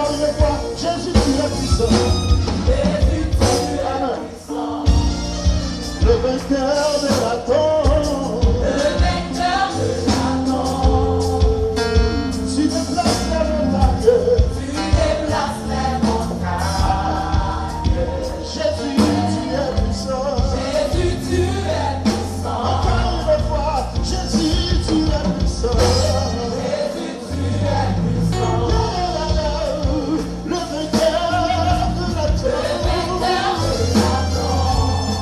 Encore une fois, Jésus, tu es puissant. Jésus, tu es puissant. Le vainqueur de la tombe. Le vainqueur de la tombe. Tu déplaces les montagnes. Tu déplaces les montagnes. Jésus, tu es puissant. Jésus, tu es puissant. Encore une fois, Jésus, tu es puissant. Jésus, tu es puissant. Le vainqueur de la Le vainqueur tombe. de la tombe.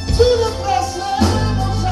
Tu déplaces les montagnes.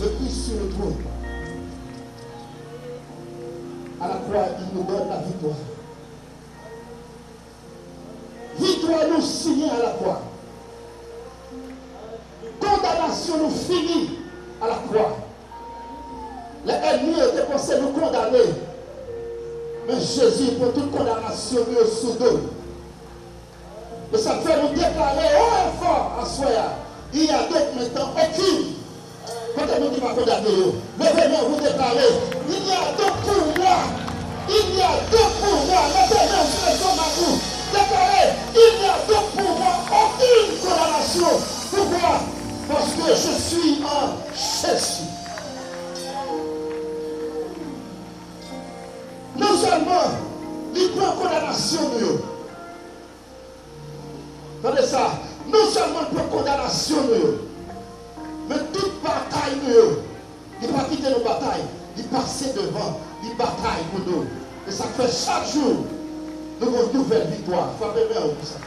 de Christ sur le trône. À la croix, il nous donne la victoire. Victoire nous signée à la croix. Condamnation nous finit à la croix. Les ennemis étaient pensés nous condamner. Mais Jésus, pour toute condamnation, nous est sous dos. Et ça fait nous déclarer haut et fort à soi. Il y a d'autres maintenant aucune. Quand nous qui va condamner, levez-moi, vous déclarez, il y a d'autres pour moi. Il y a d'autres pour moi. Levez-moi, vous êtes dans ma boue. Déclarez, il y a d'autres pour moi. Aucune condamnation. Pourquoi? Parce que je suis en Jésus. Non seulement, il prend condamnation, nous. Regardez ça. Non seulement il prend condamnation, nous. Mais toute bataille, il ne va pas quitter nos batailles. Il passe devant, il bataille pour nous. Et ça fait chaque jour, nous avons une nouvelle victoire. Frappez-moi, ça.